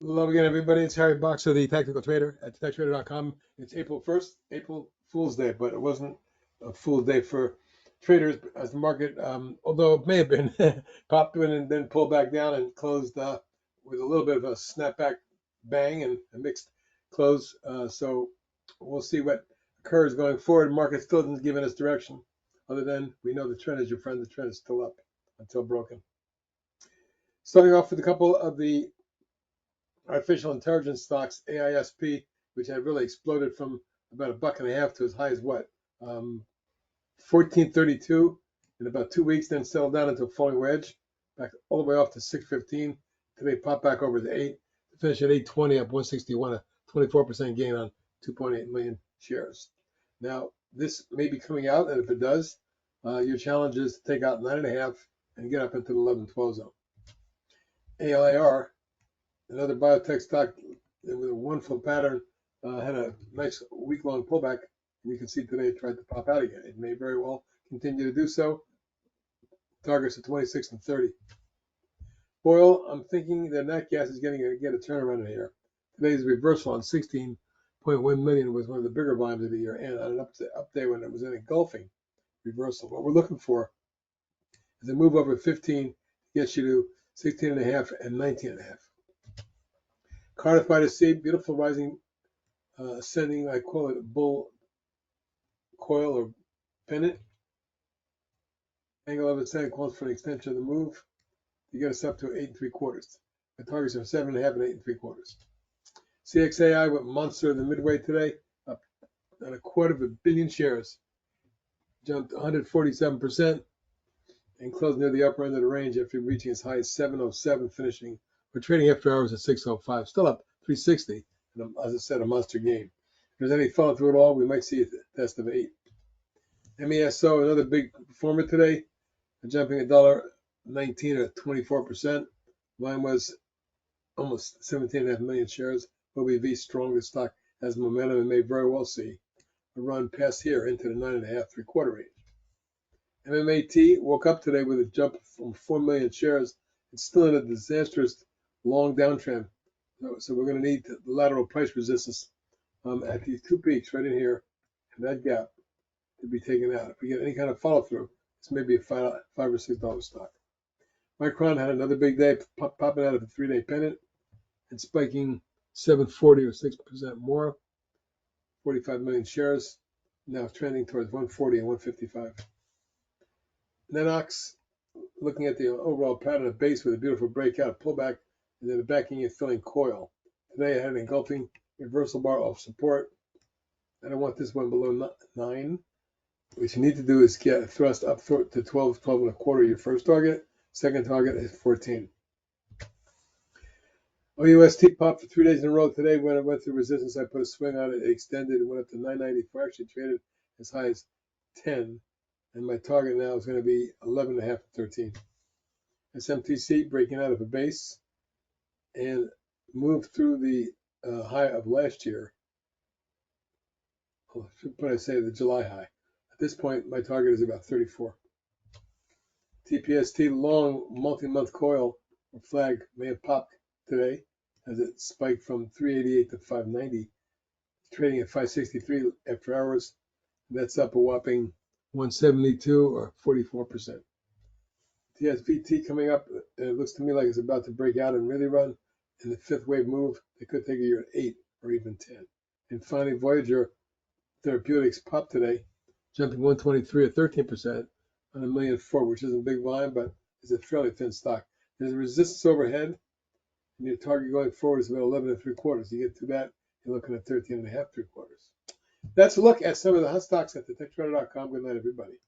Hello again, everybody. It's Harry Boxer, the tactical trader at techtrader.com. It's April 1st, April Fool's Day, but it wasn't a Fool's Day for traders as the market, although it may have been, popped in and then pulled back down and closed with a little bit of a snapback bang and a mixed close. So we'll see what occurs going forward. Market still isn't giving us direction, other than we know the trend is your friend. The trend is still up until broken. Starting off with a couple of the artificial intelligence stocks, Aisp, which had really exploded from about $1.50 to as high as what, 14.32 in about 2 weeks, then settled down into a falling wedge, back all the way off to 6.15. Today popped back over to 8, to finish at 8.20, up 161, a 24% gain on 2.8 million shares. Now, this may be coming out, and if it does, your challenge is to take out 9.5 and get up into the 11-12 zone. ALAR, another biotech stock with a wonderful pattern, had a nice week-long pullback. And you can see today it tried to pop out again. It may very well continue to do so. Targets at 26 and 30. Oil, I'm thinking that nat gas is going to get a turnaround in here. Today's reversal on 16.1 million was one of the bigger volumes of the year, and on an up day when it was an engulfing reversal. What we're looking for is a move over 15 gets you to 16.5 and 19.5. Cardiff by the Sea, beautiful rising, ascending, I call it bull coil or pennant. Angle of ascent calls for an extension of the move to get us up to 8 3/4. The targets are 7.5 and 8 3/4. CXAI went monster in the midway today, up at 250 million shares, jumped 147% and closed near the upper end of the range after reaching as high as 707, finishing. We're trading after hours at 605, still up 360, and as I said, a monster gain. If there's any follow through at all, we might see a test of 8. Meso, another big performer today, jumping $1.19 or 24%. Mine was almost 17.5 million shares. OBV strongest stock has momentum and may very well see a run past here into the 9.5 3/4 range. MMAT woke up today with a jump from 4 million shares. It's still in a disastrous long downtrend. So we're going to need the lateral price resistance at these two peaks right in here and that gap to be taken out. If we get any kind of follow through, this may be a $5 or $6 stock. Micron had another big day, popping out of a 3-day pennant and spiking 740 or 6% more, 45 million shares, now trending towards 140 and 155. NNOX, looking at the overall pattern of base with a beautiful breakout, pullback, and then a backing and filling coil. Today I had an engulfing reversal bar off support. I don't want this one below 9. What you need to do is get a thrust up to 12, 12.25, your first target. Second target is 14. OUST popped for 3 days in a row. Today, when it went through resistance, I put a swing on it. It extended. It went up to 994. Actually traded as high as 10. And my target now is going to be 11.5 to 13. Smtc breaking out of a base and moved through the high of last year. What I say, the July high. At this point, my target is about 34. TPST long multi-month coil or flag may have popped today as it spiked from 388 to 590, trading at 563 after hours. That's up a whopping 172 or 44%. TSVT coming up, and it looks to me like it's about to break out and really run. In the fifth wave move, it could take you at 8 or even 10. And finally, Vygr Therapeutics popped today, jumping 123 or 13% on 1,000,004, which isn't big volume, but it's a fairly thin stock. There's a resistance overhead, and your target going forward is about 11 3/4. You get to that, you're looking at 13.5 3/4. That's a look at some of the hot stocks at thetechtrader.com. Good night, everybody.